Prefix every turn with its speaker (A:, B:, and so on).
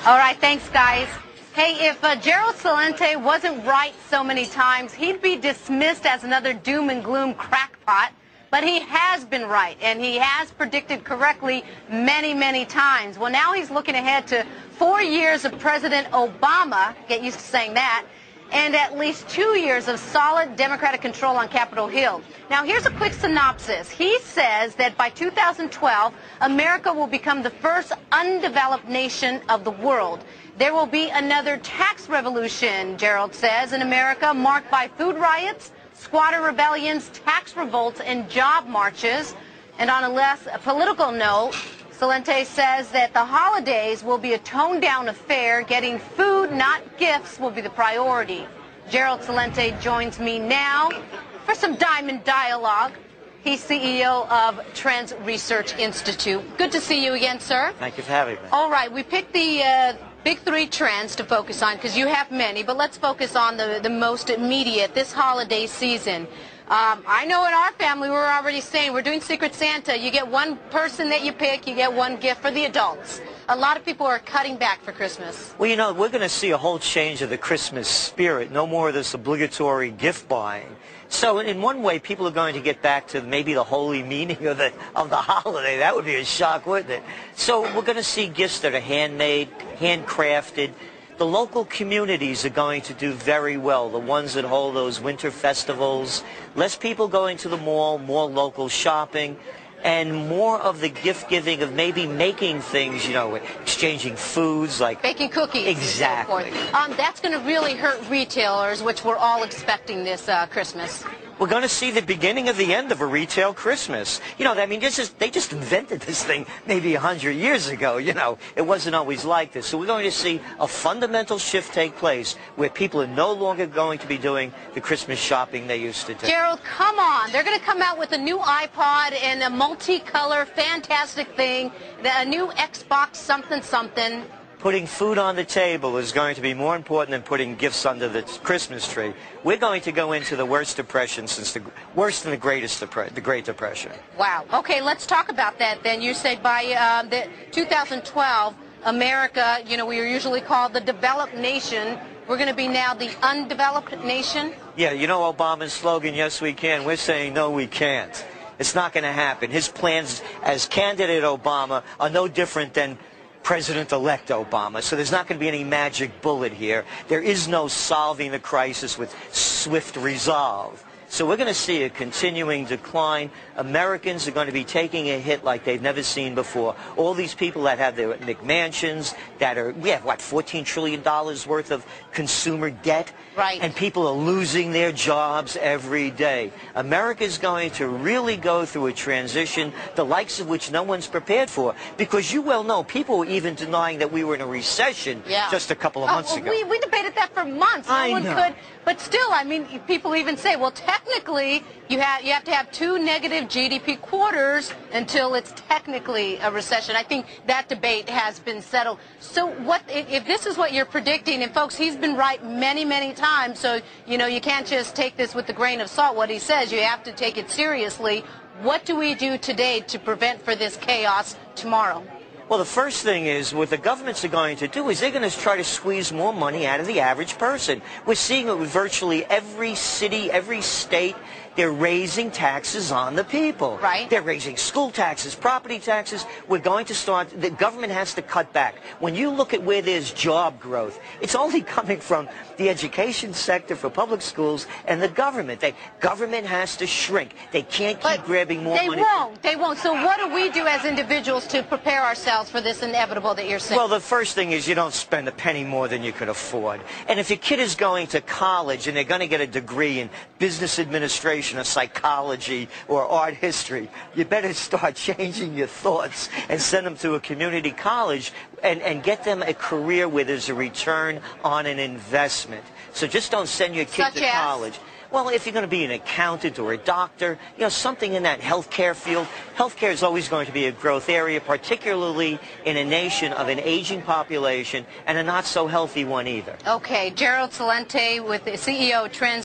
A: All right, thanks, guys. Hey, if Gerald Celente wasn't right so many times, he'd be dismissed as another doom and gloom crackpot. But he has been right, and he has predicted correctly many, many times. Well, now he's looking ahead to 4 years of President Obama, get used to saying that, and at least 2 years of solid Democratic control on Capitol Hill. Now, here's a quick synopsis. He says that by 2012, America will become the first undeveloped nation of the world. There will be another tax revolution, Gerald says, in America, marked by food riots, squatter rebellions, tax revolts, and job marches. And on a less political note, Celente says that the holidays will be a toned-down affair. Getting food, not gifts, will be the priority. Gerald Celente joins me now for some Diamond Dialogue. He's CEO of Trends Research Institute. Good to see you again, sir.
B: Thank you for having me.
A: All right, we picked the big three trends to focus on because you have many, but let's focus on the most immediate, this holiday season. I know in our family we're already saying we're doing Secret Santa. You get one person that you pick, you get one gift for the adults. A lot of people are cutting back for Christmas.
B: Well, you know, we're going to see a whole change of the Christmas spirit. No more of this obligatory gift buying. So in one way, people are going to get back to maybe the holy meaning of the holiday. That would be a shock, wouldn't it? So we're going to see gifts that are handmade, handcrafted. The local communities are going to do very well, the ones that hold those winter festivals. Less people going to the mall, more local shopping, and more of the gift-giving of maybe making things, you know, exchanging foods like...
A: baking cookies.
B: Exactly.
A: And so forth. That's going to really hurt retailers, which we're all expecting this Christmas.
B: We're going to see the beginning of the end of a retail Christmas. You know, I mean, they just invented this thing maybe 100 years ago, you know. It wasn't always like this. So we're going to see a fundamental shift take place where people are no longer going to be doing the Christmas shopping they used to do.
A: Gerald, come on. They're going to come out with a new iPod and a multicolor, fantastic thing, a new Xbox something.
B: Putting food on the table is going to be more important than putting gifts under the Christmas tree. We're going to go into the worst depression since worse than the Great Depression.
A: Wow. Okay, let's talk about that then. You say by the 2012, America, you know, we are usually called the developed nation. We're going to be now the undeveloped nation?
B: Yeah, you know Obama's slogan, yes we can. We're saying no we can't. It's not going to happen. His plans as candidate Obama are no different than President-elect Obama. So there's not going to be any magic bullet here. There is no solving the crisis with swift resolve. So we're going to see a continuing decline. Americans are going to be taking a hit like they've never seen before. All these people that have their McMansions, that are, we have, what, $14 trillion worth of consumer debt?
A: Right.
B: And people are losing their jobs every day. America's going to really go through a transition, the likes of which no one's prepared for. Because you well know, people were even denying that we were in a recession just a couple of months ago.
A: We debated that for months. No one could. But still, I mean, people even say, well, technically, you have to have 2 negative GDP quarters until it's technically a recession. I think that debate has been settled. So what if this is what you're predicting? And folks, he's been right many, many times. So, you know, you can't just take this with a grain of salt, what he says. You have to take it seriously. What do we do today to prevent for this chaos tomorrow?
B: Well, the first thing is, what the governments are going to do is they're going to try to squeeze more money out of the average person. We're seeing it with virtually every city, every state. They're raising taxes on the people.
A: Right.
B: They're raising school taxes, property taxes. We're going to start, the government has to cut back. When you look at where there's job growth, it's only coming from the education sector for public schools and the government. Government has to shrink. They can't keep grabbing more money.
A: They won't. So what do we do as individuals to prepare ourselves for this inevitable that you're saying?
B: Well, the first thing is you don't spend a penny more than you could afford. And if your kid is going to college and they're going to get a degree in business administration or psychology or art history, you better start changing your thoughts and send them to a community college and get them a career where there's a return on an investment. So just don't send your kid to college. Well, if you're going to be an accountant or a doctor, you know, something in that healthcare field. Healthcare is always going to be a growth area, particularly in a nation of an aging population and a not so healthy one either.
A: Okay, Gerald Celente with the CEO of Trends